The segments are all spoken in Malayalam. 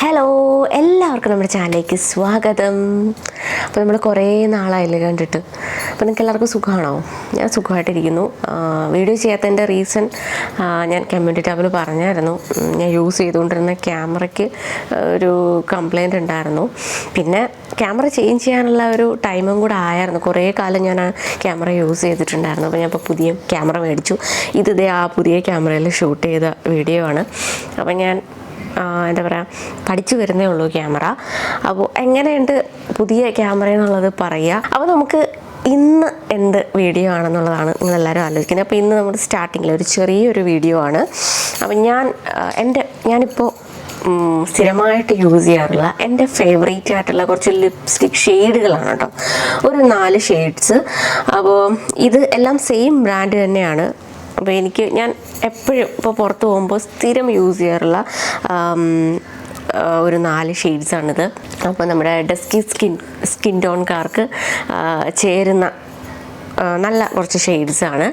ഹലോ, എല്ലാവർക്കും നമ്മുടെ ചാനലിലേക്ക് സ്വാഗതം. അപ്പോൾ നമ്മൾ കുറേ നാളായില്ലേ കണ്ടിട്ട്. അപ്പോൾ നിങ്ങൾക്ക് എല്ലാവർക്കും സുഖമാണോ? ഞാൻ സുഖമായിട്ടിരിക്കുന്നു. വീഡിയോ ചെയ്യാത്തതിൻ്റെ റീസൺ ഞാൻ കമ്മ്യൂണിറ്റി ടാബിൽ പറഞ്ഞായിരുന്നു. ഞാൻ യൂസ് ചെയ്തുകൊണ്ടിരുന്ന ക്യാമറയ്ക്ക് ഒരു കംപ്ലൈൻറ്റ് ഉണ്ടായിരുന്നു. പിന്നെ ക്യാമറ ചേഞ്ച് ചെയ്യാനുള്ള ഒരു ടൈമും കൂടെ ആയിരുന്നു. കുറേ കാലം ഞാൻ ആ ക്യാമറ യൂസ് ചെയ്തിട്ടുണ്ടായിരുന്നു. അപ്പോൾ ഞാൻ ഇപ്പോൾ പുതിയ ക്യാമറ മേടിച്ചു. ഇതേ ആ പുതിയ ക്യാമറയിൽ ഷൂട്ട് ചെയ്ത വീഡിയോ ആണ്. അപ്പോൾ ഞാൻ എന്താ പറയുക, പഠിച്ചു വരുന്നേ ഉള്ളൂ ക്യാമറ. അപ്പോൾ എങ്ങനെയുണ്ട് പുതിയ ക്യാമറ എന്നുള്ളത് പറയുക. അപ്പോൾ നമുക്ക് ഇന്ന് എന്ത് വീഡിയോ ആണെന്നുള്ളതാണ് നിങ്ങളെല്ലാവരും ആലോചിക്കുന്നത്. അപ്പോൾ ഇന്ന് നമ്മുടെ സ്റ്റാർട്ടിങ്ങിൽ ഒരു ചെറിയൊരു വീഡിയോ ആണ്. അപ്പോൾ ഞാനിപ്പോൾ സ്ഥിരമായിട്ട് യൂസ് ചെയ്യാറുള്ള എൻ്റെ ഫേവറേറ്റ് ആയിട്ടുള്ള കുറച്ച് ലിപ്സ്റ്റിക് ഷെയ്ഡുകളാണ് കേട്ടോ. ഒരു 4 ഷെയ്ഡ്സ്. അപ്പോൾ ഇത് എല്ലാം സെയിം ബ്രാൻഡ് തന്നെയാണ്. അപ്പോൾ ഞാൻ എപ്പോഴും ഇപ്പോൾ പുറത്ത് പോകുമ്പോൾ സ്ഥിരം യൂസ് ചെയ്യാറുള്ള ഒരു 4 ഷെയ്ഡ്സാണിത്. അപ്പോൾ നമ്മുടെ ഡസ്കി സ്കിൻ ടോൺകാർക്ക് ചേരുന്ന നല്ല കുറച്ച് ഷെയ്ഡ്സാണ്.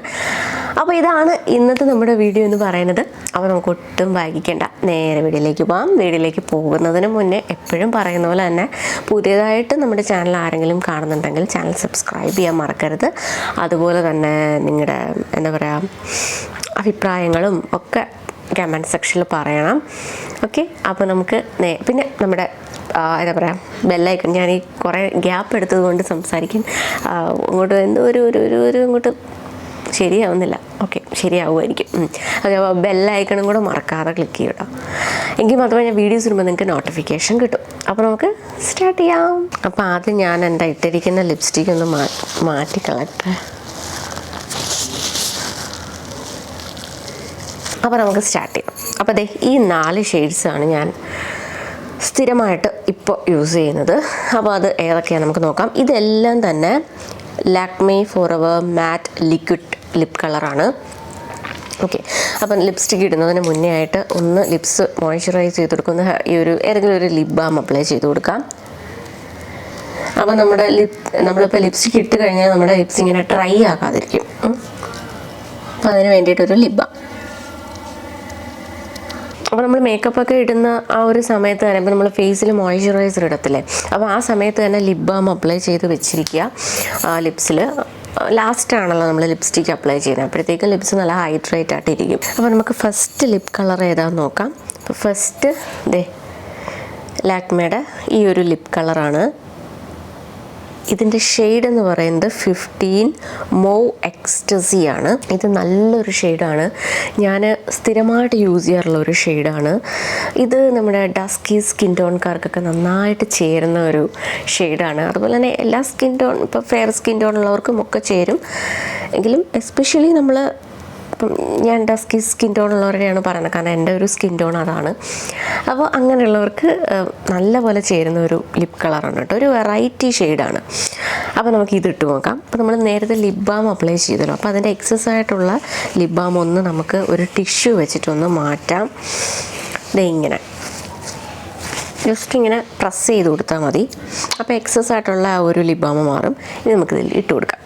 അപ്പോൾ ഇതാണ് ഇന്നത്തെ നമ്മുടെ വീഡിയോ എന്ന് പറയുന്നത്. അപ്പോൾ നമുക്ക് ഒട്ടും വൈകിക്കേണ്ട, നേരെ വീഡിയോയിലേക്ക് പോകാം. വീഡിയോയിലേക്ക് പോകുന്നതിന് മുന്നേ എപ്പോഴും പറയുന്ന പോലെ തന്നെ പുതിയതായിട്ട് നമ്മുടെ ചാനൽ ആരെങ്കിലും കാണുന്നുണ്ടെങ്കിൽ ചാനൽ സബ്സ്ക്രൈബ് ചെയ്യാൻ മറക്കരുത്. അതുപോലെ തന്നെ നിങ്ങളുടെ എന്താ പറയുക അഭിപ്രായങ്ങളും ഒക്കെ കമൻറ്റ് സെക്ഷനിൽ പറയണം. ഓക്കെ, അപ്പോൾ നമുക്ക് പിന്നെ നമ്മുടെ എന്താ പറയുക ബെല്ലൈക്കൺ, ഞാൻ ഈ കുറേ ഗ്യാപ്പ് എടുത്തത് കൊണ്ട് സംസാരിക്കാൻ അങ്ങോട്ട് എന്തോ ഒരു ഇങ്ങോട്ട് ശരിയാവുന്നില്ല. ഓക്കെ, ശരിയാവുമായിരിക്കും. ഓക്കെ, അപ്പോൾ ബെല്ലൈക്കണും കൂടെ മറക്കാതെ ക്ലിക്ക് ചെയ്യും കേട്ടോ. എങ്കിൽ മാത്രമേ ഞാൻ വീഡിയോസ് ഇടുമ്പോൾ നിങ്ങൾക്ക് നോട്ടിഫിക്കേഷൻ കിട്ടും. അപ്പോൾ നമുക്ക് സ്റ്റാർട്ട് ചെയ്യാം. അപ്പോൾ ആദ്യം ഞാൻ എൻ്റെ ഇട്ടിരിക്കുന്ന ലിപ്സ്റ്റിക് ഒന്ന് മാറ്റി കളട്ടെ. അപ്പോൾ നമുക്ക് സ്റ്റാർട്ട് ചെയ്യാം. അപ്പോൾ ഈ 4 ഷെയ്ഡ്സാണ് ഞാൻ സ്ഥിരമായിട്ട് ഇപ്പോൾ യൂസ് ചെയ്യുന്നത്. അപ്പോൾ അത് ഏതൊക്കെയാണ് നമുക്ക് നോക്കാം. ഇതെല്ലാം തന്നെ ലാക്മേ ഫോറെവർ മാറ്റ് ലിക്വിഡ് ലിപ് കളറാണ്. ഓക്കെ, അപ്പം ലിപ്സ്റ്റിക് ഇടുന്നതിന് മുന്നേ ആയിട്ട് ഒന്ന് ലിപ്സ് മോയ്സ്ചറൈസ് ചെയ്ത് കൊടുക്കുന്ന ഏതെങ്കിലും ഒരു ലിപ് ബാം അപ്ലൈ ചെയ്ത് കൊടുക്കാം. അപ്പം നമ്മളിപ്പോൾ ലിപ്സ്റ്റിക് ഇട്ട് കഴിഞ്ഞാൽ നമ്മുടെ ലിപ്സ് ഇങ്ങനെ ഡ്രൈ ആകാതിരിക്കും. അപ്പം അതിന് വേണ്ടിയിട്ടൊരു ലിപ് ബാം. അപ്പോൾ നമ്മൾ മേക്കപ്പൊക്കെ ഇടുന്ന ആ ഒരു സമയത്ത് തന്നെ ഇപ്പോൾ നമ്മൾ ഫേസിൽ മോയ്സ്ചറൈസർ ഇടത്തില്ലേ, അപ്പോൾ ആ സമയത്ത് തന്നെ ലിപ് ബാം അപ്ലൈ ചെയ്ത് വെച്ചിരിക്കുക ലിപ്സിൽ. ലാസ്റ്റാണല്ലോ നമ്മൾ ലിപ്സ്റ്റിക്ക് അപ്ലൈ ചെയ്യുന്നത്, അപ്പോഴത്തേക്കും ലിപ്സ് നല്ല ഹൈഡ്രേറ്റ് ആയിട്ടിരിക്കും. അപ്പോൾ നമുക്ക് ഫസ്റ്റ് ലിപ് കളർ ഏതാണെന്ന് നോക്കാം. അപ്പോൾ ഫസ്റ്റ് ലാക്മേയുടെ ഈ ഒരു ലിപ് കളറാണ്. ഇതിൻ്റെ ഷെയ്ഡ് എന്ന് പറയുന്നത് 15 മൗവ് എക്സ്റ്റസി ആണ്. ഇത് നല്ലൊരു ഷെയ്ഡാണ്. ഞാൻ സ്ഥിരമായിട്ട് യൂസ് ചെയ്യാറുള്ള ഒരു ഷെയ്ഡാണ് ഇത്. നമ്മുടെ ഡസ്കി സ്കിൻ ടോൺകാർക്കൊക്കെ നന്നായിട്ട് ചേരുന്ന ഒരു ഷെയ്ഡാണ്. അതുപോലെ തന്നെ എല്ലാ സ്കിൻ ടോൺ, ഇപ്പോൾ ഫെയർ സ്കിൻ ടോൺ ഉള്ളവർക്കും ഒക്കെ ചേരും. എങ്കിലും എസ്പെഷ്യലി ഞാൻ ഡസ്കി സ്കിൻ ടോൺ ഉള്ളവരുടെയാണ് പറയുന്നത്, കാരണം എൻ്റെ ഒരു സ്കിൻ ടോൺ അതാണ്. അപ്പോൾ അങ്ങനെയുള്ളവർക്ക് നല്ലപോലെ ചേരുന്ന ഒരു ലിപ് കളറാണ് കേട്ടോ. ഒരു വെറൈറ്റി ഷെയ്ഡാണ്. അപ്പോൾ നമുക്ക് ഇതിട്ട് നോക്കാം. അപ്പോൾ നമ്മൾ നേരത്തെ ലിപ് ബാം അപ്ലൈ ചെയ്തല്ലോ, അപ്പോൾ അതിൻ്റെ എക്സസ് ആയിട്ടുള്ള ലിപ് ബാം ഒന്ന് നമുക്ക് ഒരു ടിഷ്യൂ വെച്ചിട്ടൊന്ന് മാറ്റാം. ഇങ്ങനെ ജസ്റ്റ് ഇങ്ങനെ പ്രസ് ചെയ്ത് കൊടുത്താൽ മതി. അപ്പോൾ എക്സസ് ആയിട്ടുള്ള ആ ഒരു ലിപ് ബാം മാറും. ഇനി നമുക്കിതിൽ ഇട്ട് കൊടുക്കാം.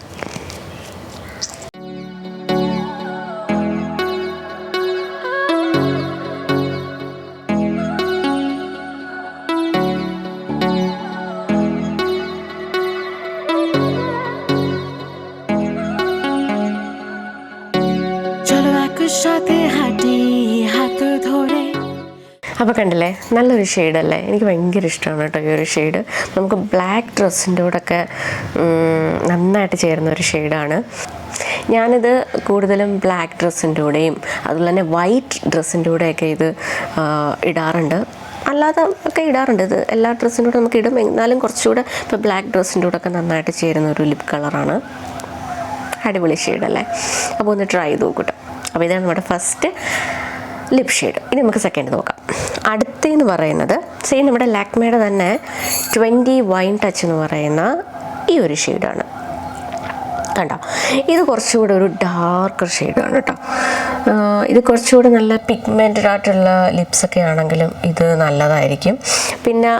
അപ്പോൾ കണ്ടില്ലേ, നല്ലൊരു ഷെയ്ഡല്ലേ? എനിക്ക് ഭയങ്കര ഇഷ്ടമാണ് കേട്ടോ ഈ ഒരു ഷെയ്ഡ്. നമുക്ക് ബ്ലാക്ക് ഡ്രസ്സിൻ്റെ കൂടെയൊക്കെ നന്നായിട്ട് ചേരുന്ന ഒരു ഷെയ്ഡാണ്. ഞാനിത് കൂടുതലും ബ്ലാക്ക് ഡ്രസ്സിൻ്റെ കൂടെയും അതുപോലെ തന്നെ വൈറ്റ് ഡ്രസ്സിൻ്റെ കൂടെയൊക്കെ ഇത് ഇടാറുണ്ട്. അല്ലാതെ ഒക്കെ ഇടാറുണ്ട്. ഇത് എല്ലാ ഡ്രസ്സിൻ്റെ കൂടെ നമുക്ക് ഇടും. എന്നാലും കുറച്ചുകൂടെ ഇപ്പോൾ ബ്ലാക്ക് ഡ്രസ്സിൻ്റെ കൂടെയൊക്കെ നന്നായിട്ട് ചേരുന്ന ഒരു ലിപ് കളറാണ്. അടിപൊളി ഷെയ്ഡല്ലേ? അപ്പോൾ ഒന്ന് ട്രൈ ചെയ്ത് നോക്കട്ടെ. അപ്പോൾ ഇതാണ് നമ്മുടെ ഫസ്റ്റ് ലിപ് ഷെയ്ഡ്. ഇനി നമുക്ക് സെക്കൻഡ് നോക്കാം. അടുത്തെന്ന് പറയുന്നത് സെയിം നമ്മുടെ ലാക്മേയുടെ തന്നെ 20 വൈൻ ടച്ച് എന്ന് പറയുന്ന ഈ ഒരു ഷെയ്ഡാണ്. കണ്ടോ, ഇത് കുറച്ചുകൂടെ ഒരു ഡാർക്കർ ഷെയ്ഡാണ് കേട്ടോ. ഇത് കുറച്ചുകൂടെ നല്ല പിഗ്മെൻറ്റഡ് ആയിട്ടുള്ള ലിപ്സൊക്കെ ആണെങ്കിലും ഇത് നല്ലതായിരിക്കും. പിന്നെ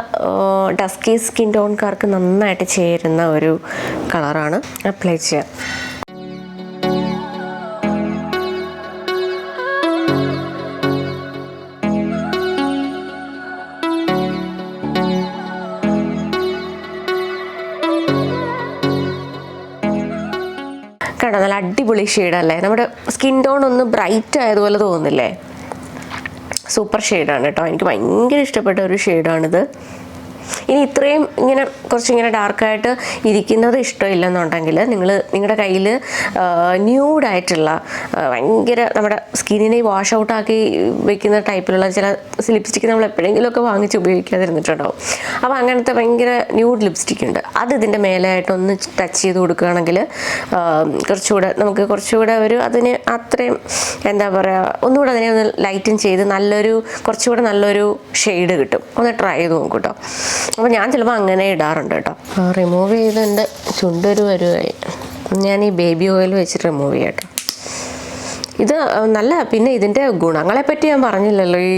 ഡസ്കി സ്കിൻ ടോൺകാർക്ക് നന്നായിട്ട് ചേരുന്ന ഒരു കളറാണ്. അപ്ലൈ ചെയ്യാം. കണ്ടോ നല്ല അടിപൊളി ഷെയ്ഡല്ലേ, നമ്മുടെ സ്കിൻ ടോൺ ഒന്ന് ബ്രൈറ്റ് ആയതുപോലെ തോന്നുന്നില്ലേ? സൂപ്പർ ഷെയ്ഡാണ് കേട്ടോ, എനിക്ക് ഭയങ്കര ഇഷ്ടപ്പെട്ട ഒരു ഷെയ്ഡാണിത്. ഇനി ഇത്രയും ഇങ്ങനെ കുറച്ചിങ്ങനെ ഡാർക്കായിട്ട് ഇരിക്കുന്നത് ഇഷ്ടമില്ലെന്നുണ്ടെങ്കിൽ നിങ്ങളുടെ കയ്യിൽ ന്യൂഡായിട്ടുള്ള ഭയങ്കര നമ്മുടെ സ്കിന്നിനെ വാഷ് ഔട്ടാക്കി വെക്കുന്ന ടൈപ്പിലുള്ള ചില ലിപ്സ്റ്റിക്ക് നമ്മൾ എപ്പോഴെങ്കിലുമൊക്കെ വാങ്ങിച്ച് ഉപയോഗിക്കാതിരുന്നിട്ടുണ്ടാവും. അപ്പോൾ അങ്ങനത്തെ ഭയങ്കര ന്യൂഡ് ലിപ്സ്റ്റിക്ക് ഉണ്ട്, അത് ഇതിൻ്റെ മേലായിട്ടൊന്ന് ടച്ച് ചെയ്ത് കൊടുക്കുകയാണെങ്കിൽ നമുക്ക് കുറച്ചുകൂടെ അതിന് അത്രയും എന്താ പറയുക, ഒന്നുകൂടെ അതിനെ ഒന്ന് ലൈറ്റൻ ചെയ്ത് കുറച്ചുകൂടെ നല്ലൊരു ഷെയ്ഡ് കിട്ടും. ഒന്ന് ട്രൈ ചെയ്ത് നോക്കും കേട്ടോ. അപ്പോൾ ഞാൻ ചിലപ്പോൾ അങ്ങനെ ഇടാറുണ്ട് കേട്ടോ. റിമൂവ് ചെയ്ത് എൻ്റെ ചുണ്ടൊരു വരുവായി. ഞാൻ ഈ ബേബി ഓയിൽ വെച്ചിട്ട് റിമൂവ് ചെയ്യാം കേട്ടോ. ഇത് നല്ല, പിന്നെ ഇതിൻ്റെ ഗുണങ്ങളെപ്പറ്റി ഞാൻ പറഞ്ഞില്ലല്ലോ ഈ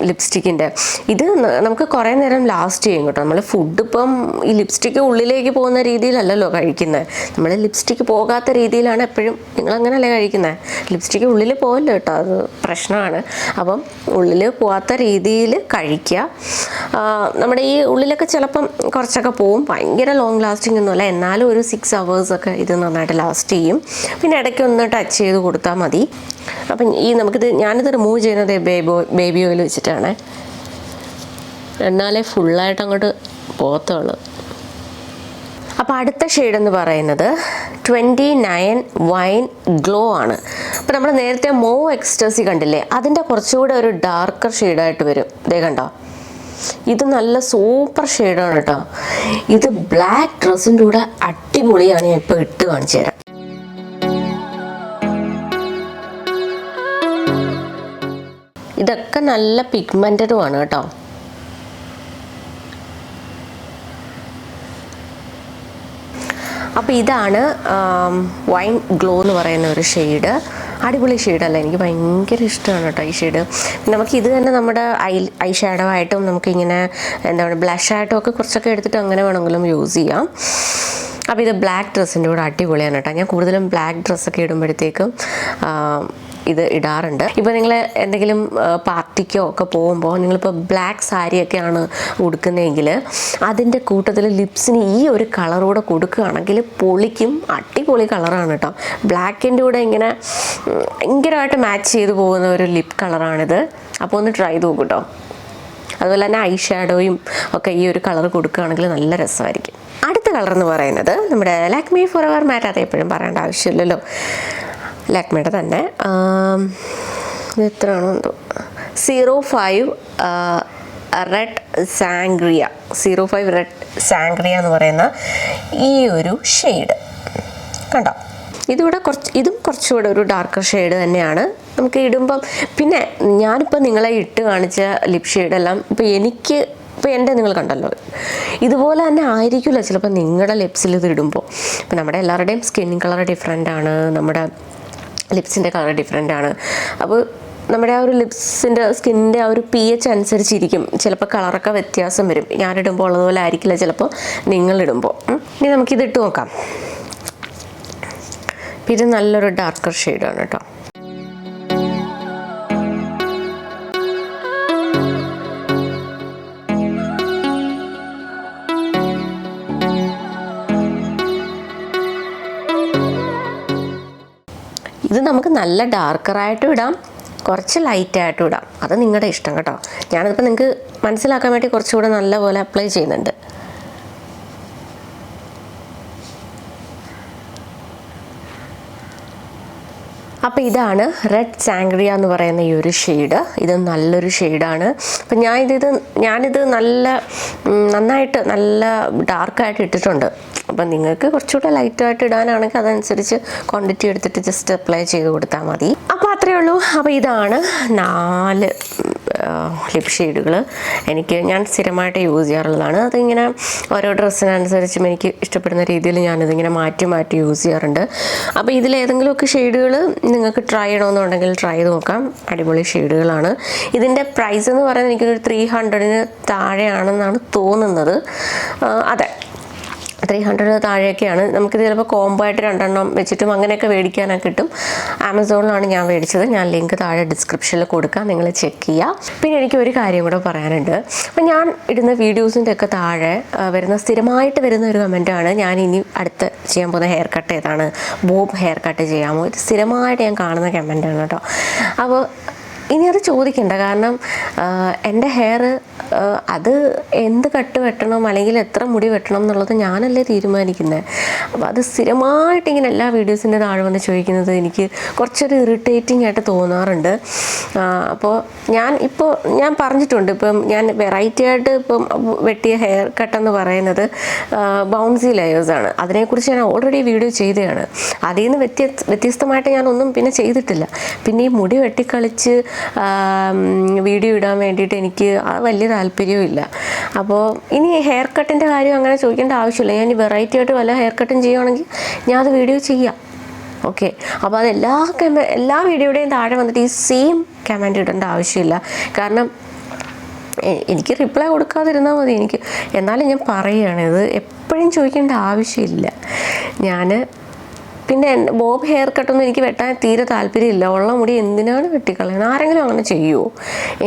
ലിപ്സ്റ്റിക്കിൻ്റെ. ഇത് നമുക്ക് കുറേ നേരം ലാസ്റ്റ് ചെയ്യും കേട്ടോ. നമ്മൾ ഫുഡ് ഇപ്പം ഈ ലിപ്സ്റ്റിക്ക് ഉള്ളിലേക്ക് പോകുന്ന രീതിയിലല്ലല്ലോ കഴിക്കുന്നത്, നമ്മൾ ലിപ്സ്റ്റിക്ക് പോകാത്ത രീതിയിലാണ് എപ്പോഴും. നിങ്ങളങ്ങനല്ലേ കഴിക്കുന്നത്? ലിപ്സ്റ്റിക്ക് ഉള്ളിൽ പോകല്ലോ കേട്ടോ, അത് പ്രശ്നമാണ്. അപ്പം ഉള്ളിൽ പോകാത്ത രീതിയിൽ കഴിക്കുക. നമ്മുടെ ഈ ഉള്ളിലൊക്കെ ചിലപ്പം കുറച്ചൊക്കെ പോവും, ഭയങ്കര ലോങ് ലാസ്റ്റിംഗ് ഒന്നുമല്ല, എന്നാലും ഒരു 6 hours ഒക്കെ ഇത് നന്നായിട്ട് ലാസ്റ്റ് ചെയ്യും. പിന്നെ ഇടയ്ക്കൊന്ന് ടച്ച് ചെയ്ത് കൊടുത്താൽ മതി. അപ്പം ഞാനിത് റിമൂവ് ചെയ്യുന്നത് ബേബി ഓയിൽ വെച്ചിട്ടാണ്, എന്നാലേ ഫുള്ളായിട്ട് അങ്ങോട്ട് പോകത്തുള്ളൂ. അപ്പോൾ അടുത്ത ഷെയ്ഡ് എന്ന് പറയുന്നത് 29 വൈൻ ഗ്ലോ ആണ്. അപ്പോൾ നമ്മൾ നേരത്തെ മോ എക്സ്റ്റസി കണ്ടില്ലേ, അതിൻ്റെ കുറച്ചുകൂടെ ഒരു ഡാർക്കർ ഷെയ്ഡായിട്ട് വരും. ഇതേ കണ്ടോ, ഇത് നല്ല സൂപ്പർ ഷെയ്ഡാണ് കേട്ടോ. ഇത് ബ്ലാക്ക് ഡ്രസ്സിൻ്റെ കൂടെ അടിപൊളിയാണ്. ഞാൻ ഇപ്പോൾ ഇട്ട് കാണിച്ചു തരാം. ഇതൊക്കെ നല്ല പിഗ്മെൻറ്റഡുമാണ് കേട്ടോ. അപ്പോൾ ഇതാണ് വൈൻ ഗ്ലോ എന്ന് പറയുന്ന ഒരു ഷെയ്ഡ്. അടിപൊളി ഷെയ്ഡല്ല, എനിക്ക് ഭയങ്കര ഇഷ്ടമാണ് കേട്ടോ ഈ ഷെയ്ഡ്. നമുക്ക് ഇത് തന്നെ നമ്മുടെ ഐ ഷാഡോ ആയിട്ടും നമുക്കിങ്ങനെ എന്താണ് ബ്ലഷായിട്ടും ഒക്കെ കുറച്ചൊക്കെ എടുത്തിട്ട് അങ്ങനെ വേണമെങ്കിലും യൂസ് ചെയ്യാം. അപ്പോൾ ഇത് ബ്ലാക്ക് ഡ്രസ്സിൻ്റെ കൂടെ അടിപൊളിയാണ് കേട്ടോ. ഞാൻ കൂടുതലും ബ്ലാക്ക് ഡ്രസ്സൊക്കെ ഇടുമ്പോഴത്തേക്കും ഇത് ഇടാറുണ്ട്. ഇപ്പോൾ നിങ്ങൾ എന്തെങ്കിലും പാർട്ടിക്കോ ഒക്കെ പോകുമ്പോൾ നിങ്ങളിപ്പോൾ ബ്ലാക്ക് സാരിയൊക്കെയാണ് ഉടുക്കുന്നതെങ്കിൽ അതിൻ്റെ കൂട്ടത്തിൽ ലിപ്സിന് ഈ ഒരു കളറൂടെ കൊടുക്കുകയാണെങ്കിൽ പൊളിക്കും. അടിപൊളി കളറാണ് കേട്ടോ. ബ്ലാക്കിൻ്റെ കൂടെ ഇങ്ങനെ ഭയങ്കരമായിട്ട് മാച്ച് ചെയ്ത് പോകുന്ന ഒരു ലിപ് കളറാണിത്. അപ്പോൾ ഒന്ന് ട്രൈ ചെയ്ത് നോക്കൂ കേട്ടോ. അതുപോലെ തന്നെ ഐ ഷാഡോയും ഒക്കെ ഈ ഒരു കളർ കൊടുക്കുകയാണെങ്കിൽ നല്ല രസമായിരിക്കും. അടുത്ത കളർ എന്ന് പറയുന്നത് നമ്മുടെ ലാക്മി ഫോറെവർ മാറ്റ്. അത് എപ്പോഴും പറയേണ്ട ആവശ്യമില്ലല്ലോ, ലാക്മിയുടെ തന്നെ. ഇത് എത്രയാണോ എന്തോ 05 റെഡ് സാംഗ്രിയ 05 റെഡ് സാംഗ്രിയ എന്ന് പറയുന്ന ഈ ഒരു ഷെയ്ഡ് കണ്ടോ. ഇതും കുറച്ചുകൂടെ ഒരു ഡാർക്കർ ഷെയ്ഡ് തന്നെയാണ്. നമുക്ക് ഇടുമ്പം പിന്നെ ഞാനിപ്പോൾ നിങ്ങളെ ഇട്ട് കാണിച്ച ലിപ് ഷെയ്ഡെല്ലാം ഇപ്പോൾ എൻ്റെ നിങ്ങൾ കണ്ടല്ലോ, ഇതുപോലെ തന്നെ ആയിരിക്കില്ല ചിലപ്പോൾ നിങ്ങളുടെ ലിപ്സിൽ ഇത് ഇടുമ്പോൾ. ഇപ്പം നമ്മുടെ എല്ലാവരുടെയും സ്കിൻ കളർ ഡിഫറെൻ്റ് ആണ്, നമ്മുടെ ലിപ്സിൻ്റെ കളർ ഡിഫറെൻ്റ് ആണ്. അപ്പോൾ നമ്മുടെ ആ ഒരു ലിപ്സിൻ്റെ സ്കിന്നിൻ്റെ ആ ഒരു pH അനുസരിച്ചിരിക്കും ചിലപ്പോൾ കളറൊക്കെ വ്യത്യാസം വരും. ഞാനിടുമ്പോൾ ഉള്ളതുപോലെ ആയിരിക്കില്ല ചിലപ്പോൾ നിങ്ങളിടുമ്പോൾ. ഇനി നമുക്കിതിട്ട് നോക്കാം. ഇത് നല്ലൊരു ഡാർക്കർ ഷെയ്ഡാണ് കേട്ടോ. ഇത് നമുക്ക് നല്ല ഡാർക്കറായിട്ടും ഇടാം, കുറച്ച് ലൈറ്റായിട്ടും ഇടാം, അത് നിങ്ങളുടെ ഇഷ്ടം കേട്ടോ. ഞാനിതിപ്പോൾ നിങ്ങൾക്ക് മനസ്സിലാക്കാൻ വേണ്ടി കുറച്ചുകൂടെ നല്ല പോലെ അപ്ലൈ ചെയ്യുന്നുണ്ട്. അപ്പോൾ ഇതാണ് റെഡ് സാംഗ്രിയ എന്ന് പറയുന്ന ഈ ഒരു ഷെയ്ഡ്. ഇത് നല്ലൊരു ഷെയ്ഡാണ്. അപ്പം ഞാനിത് നന്നായിട്ട് നല്ല ഡാർക്കായിട്ട് ഇട്ടിട്ടുണ്ട്. അപ്പം നിങ്ങൾക്ക് കുറച്ചുകൂടെ ലൈറ്റായിട്ട് ഇടാനാണെങ്കിൽ അതനുസരിച്ച് ക്വാണ്ടിറ്റി എടുത്തിട്ട് ജസ്റ്റ് അപ്ലൈ ചെയ്ത് കൊടുത്താൽ മതി. അപ്പോൾ അത്രയേ ഉള്ളൂ. അപ്പോൾ ഇതാണ് 4 ലിപ് ഷെയ്ഡുകൾ ഞാൻ സ്ഥിരമായിട്ട് യൂസ് ചെയ്യാറുള്ളതാണ്. അതിങ്ങനെ ഓരോ ഡ്രസ്സിനനുസരിച്ചും എനിക്ക് ഇഷ്ടപ്പെടുന്ന രീതിയിൽ ഞാനിതിങ്ങനെ മാറ്റി യൂസ് ചെയ്യാറുണ്ട്. അപ്പോൾ ഇതിലേതെങ്കിലുമൊക്കെ ഷെയ്ഡുകൾ നിങ്ങൾക്ക് ട്രൈ ചെയ്യണമെന്നുണ്ടെങ്കിൽ ട്രൈ ചെയ്ത് നോക്കാം. അടിപൊളി ഷെയ്ഡുകളാണ്. ഇതിൻ്റെ പ്രൈസ് എന്ന് പറയുന്നത് എനിക്കൊരു 300-ന് താഴെയാണെന്നാണ് തോന്നുന്നത്. അതെ, 300 താഴെയൊക്കെയാണ്. നമുക്കിത് ചിലപ്പോൾ കോംബോ ആയിട്ട് 2 എണ്ണം വെച്ചിട്ടും അങ്ങനെയൊക്കെ മേടിക്കാനൊക്കെ കിട്ടും. ആമസോണിലാണ് ഞാൻ മേടിച്ചത്. ഞാൻ ലിങ്ക് താഴെ ഡിസ്ക്രിപ്ഷനിൽ കൊടുക്കാം, നിങ്ങൾ ചെക്ക് ചെയ്യുക. പിന്നെ എനിക്ക് ഒരു കാര്യം കൂടെ പറയാനുണ്ട്. അപ്പം ഞാൻ ഇടുന്ന വീഡിയോസിൻ്റെ ഒക്കെ താഴെ സ്ഥിരമായിട്ട് വരുന്ന ഒരു കമൻറ്റാണ്, ഞാൻ ഇനി അടുത്ത ചെയ്യാൻ പോകുന്ന ഹെയർ കട്ട് ഏതാണ്, ബോബ് ഹെയർ കട്ട് ചെയ്യാമോ, ഇത് സ്ഥിരമായിട്ട് ഞാൻ കാണുന്ന കമൻറ്റാണ് കേട്ടോ. അപ്പോൾ ഇനി അത് ചോദിക്കണ്ട, കാരണം എൻ്റെ ഹെയർ അത് എന്ത് കട്ട് വെട്ടണം അല്ലെങ്കിൽ എത്ര മുടി വെട്ടണം എന്നുള്ളത് ഞാനല്ലേ തീരുമാനിക്കുന്നത്. അപ്പോൾ അത് സ്ഥിരമായിട്ട് ഇങ്ങനെ എല്ലാ വീഡിയോസിൻ്റെ താഴെ വന്ന് ചോദിക്കുന്നത് എനിക്ക് കുറച്ചൊരു ഇറിറ്റേറ്റിംഗ് ആയിട്ട് തോന്നാറുണ്ട്. അപ്പോൾ ഞാൻ പറഞ്ഞിട്ടുണ്ട്, ഇപ്പം ഞാൻ വെറൈറ്റി ആയിട്ട് ഇപ്പം വെട്ടിയ ഹെയർ കട്ടെന്ന് പറയുന്നത് ബൗൺസി ലെയേഴ്സാണ്. അതിനെക്കുറിച്ച് ഞാൻ ഓൾറെഡി വീഡിയോ ചെയ്തതാണ്. അതിൽ നിന്ന് വ്യത്യസ്തമായിട്ട് ഞാനൊന്നും പിന്നെ ചെയ്തിട്ടില്ല. പിന്നെ ഈ മുടി വെട്ടിക്കളിച്ച് വീഡിയോ ഇടാൻ വേണ്ടിയിട്ട് എനിക്ക് വലിയ താല്പര്യവും ഇല്ല. അപ്പോൾ ഇനി ഹെയർ കട്ടിൻ്റെ കാര്യം അങ്ങനെ ചോദിക്കേണ്ട ആവശ്യമില്ല. ഞാൻ ഈ വെറൈറ്റി ആയിട്ട് വല്ല ഹെയർ കട്ടും ചെയ്യുകയാണെങ്കിൽ ഞാൻ അത് വീഡിയോ ചെയ്യാം. ഓക്കെ, അപ്പോൾ അത് എല്ലാ വീഡിയോയുടെയും താഴെ വന്നിട്ട് ഈ സെയിം കമൻറ്റ് ഇടേണ്ട ആവശ്യമില്ല. കാരണം എനിക്ക് റിപ്ലൈ കൊടുക്കാതിരുന്നാൽ മതി. എന്നാലും ഞാൻ പറയുകയാണ്, ഇത് എപ്പോഴും ചോദിക്കേണ്ട ആവശ്യമില്ല. പിന്നെ ബോബ് ഹെയർ കട്ടൊന്നും എനിക്ക് വെട്ടാൻ തീരെ താല്പര്യമില്ല. ഉള്ള മുടി എന്തിനാണ് വെട്ടിക്കളയണം? ആരെങ്കിലും അങ്ങനെ ചെയ്യുമോ?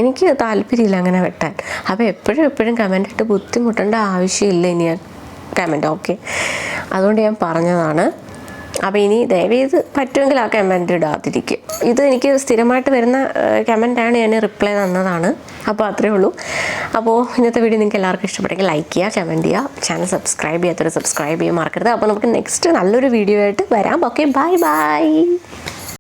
എനിക്ക് താല്പര്യമില്ല അങ്ങനെ വെട്ടാൻ. അപ്പോൾ എപ്പോഴും കമൻ്റ് ഇട്ട് ബുദ്ധിമുട്ടേണ്ട ആവശ്യമില്ല ഇനി കമൻറ്റ്. ഓക്കെ, അതുകൊണ്ട് ഞാൻ പറഞ്ഞതാണ്. അപ്പോൾ ഇനി ദയവേത് പറ്റുമെങ്കിൽ ആ കമൻറ്റ് ഇടാതിരിക്കുക. ഇത് എനിക്ക് സ്ഥിരമായിട്ട് വരുന്ന കമൻറ്റാണ്, ഞാൻ റിപ്ലൈ തന്നതാണ്. അപ്പോൾ അത്രയേ ഉള്ളൂ. അപ്പോൾ ഇന്നത്തെ വീഡിയോ നിങ്ങൾക്ക് എല്ലാവർക്കും ഇഷ്ടപ്പെട്ടെങ്കിൽ ലൈക്ക് ചെയ്യുക, കമൻറ്റ് ചെയ്യുക, ചാനൽ സബ്സ്ക്രൈബ് ചെയ്യാത്തവർ സബ്സ്ക്രൈബ് ചെയ്യാൻ മറക്കരുത്. അപ്പോൾ നമുക്ക് നെക്സ്റ്റ് നല്ലൊരു വീഡിയോ ആയിട്ട് വരാം. Okay, by.